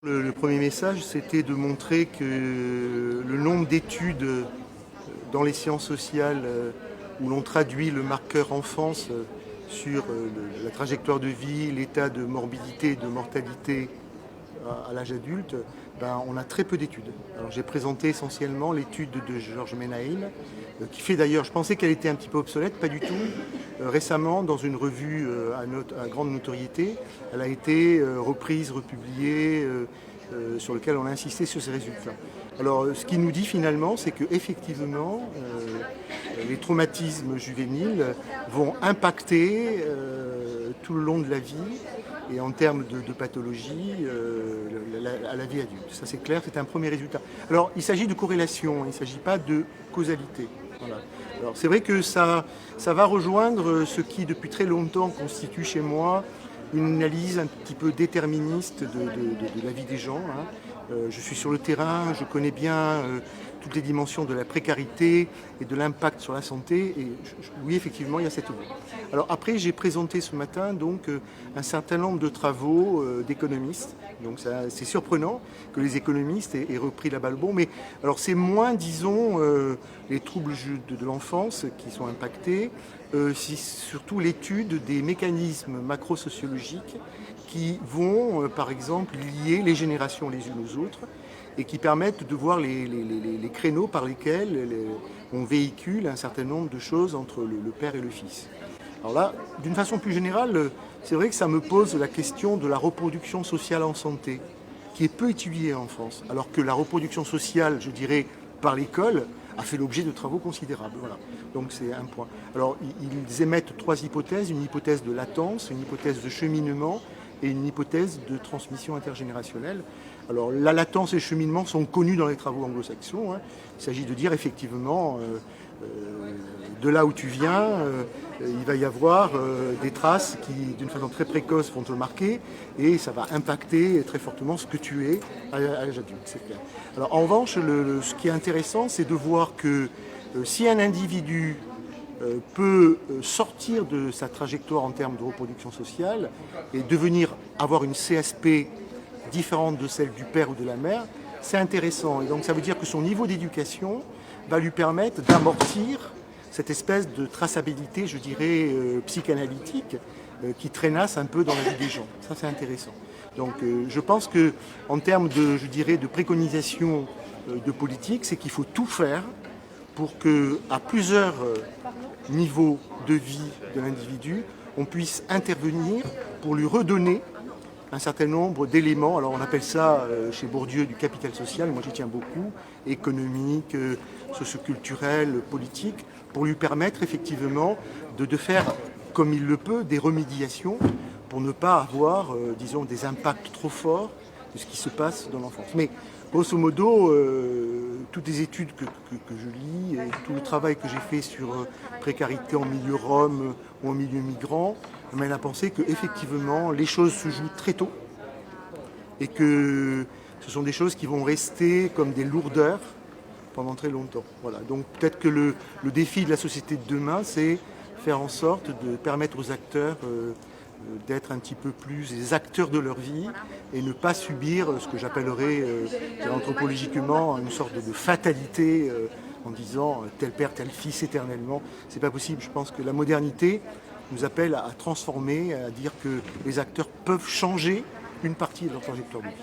Le premier message, c'était de montrer que le nombre d'études dans les sciences sociales où l'on traduit le marqueur enfance sur la trajectoire de vie, l'état de morbidité et de mortalité à l'âge adulte, on a très peu d'études. Alors j'ai présenté essentiellement l'étude de Georges Menahem, qui fait d'ailleurs, je pensais qu'elle était un petit peu obsolète, pas du tout. Récemment, dans une revue à grande notoriété, elle a été reprise, republiée, sur lequel on a insisté sur ces résultats. Alors ce qu'il nous dit finalement, c'est qu'effectivement, les traumatismes juvéniles vont impacter tout le long de la vie et en termes de pathologie à la vie adulte. Ça c'est clair, c'est un premier résultat. Alors il s'agit de corrélation, il ne s'agit pas de causalité. Voilà. Alors c'est vrai que ça va rejoindre ce qui depuis très longtemps constitue chez moi une analyse un petit peu déterministe de la vie des gens. Je suis sur le terrain, je connais bien toutes les dimensions de la précarité et de l'impact sur la santé. Et oui, effectivement, il y a cette voie. Alors après, j'ai présenté ce matin donc un certain nombre de travaux d'économistes. Donc c'est surprenant que les économistes aient repris la balle. Bon, mais alors c'est moins, disons, les troubles de l'enfance qui sont impactés. C'est surtout l'étude des mécanismes macrosociologiques qui vont, par exemple, lier les générations les unes aux autres et qui permettent de voir les créneaux par lesquels on véhicule un certain nombre de choses entre le père et le fils. Alors là, d'une façon plus générale, c'est vrai que ça me pose la question de la reproduction sociale en santé, qui est peu étudiée en France, alors que la reproduction sociale, je dirais, par l'école, a fait l'objet de travaux considérables. Voilà. Donc c'est un point. Alors ils émettent trois hypothèses, une hypothèse de latence, une hypothèse de cheminement et une hypothèse de transmission intergénérationnelle. Alors la latence et le cheminement sont connus dans les travaux anglo-saxons. Il s'agit de dire effectivement, de là où tu viens, il va y avoir des traces qui, d'une façon très précoce, vont te marquer et ça va impacter très fortement ce que tu es à l'âge adulte, c'est clair. Alors en revanche, ce qui est intéressant, c'est de voir que si un individu peut sortir de sa trajectoire en termes de reproduction sociale et avoir une CSP différente de celle du père ou de la mère, c'est intéressant. Et donc ça veut dire que son niveau d'éducation va lui permettre d'amortir cette espèce de traçabilité, je dirais, psychanalytique qui traînasse un peu dans la vie des gens. Ça, c'est intéressant. Donc je pense qu'en termes de préconisation de politique, c'est qu'il faut tout faire pour qu'à plusieurs niveaux de vie de l'individu, on puisse intervenir pour lui redonner un certain nombre d'éléments. Alors on appelle ça chez Bourdieu du capital social, moi j'y tiens beaucoup, économique, socioculturel, politique, pour lui permettre effectivement de faire, comme il le peut, des remédiations pour ne pas avoir, disons, des impacts trop forts de ce qui se passe dans l'enfance. Mais grosso modo, toutes les études que je lis et tout le travail que j'ai fait sur précarité en milieu rome ou en milieu migrant m'amène à penser qu'effectivement les choses se jouent très tôt et que ce sont des choses qui vont rester comme des lourdeurs pendant très longtemps. Voilà. Donc peut-être que le défi de la société de demain, c'est faire en sorte de permettre aux acteurs d'être un petit peu plus des acteurs de leur vie et ne pas subir ce que j'appellerais anthropologiquement une sorte de fatalité en disant tel père, tel fils éternellement. C'est pas possible. Je pense que la modernité nous appelle à transformer, à dire que les acteurs peuvent changer une partie de leur trajectoire de vie.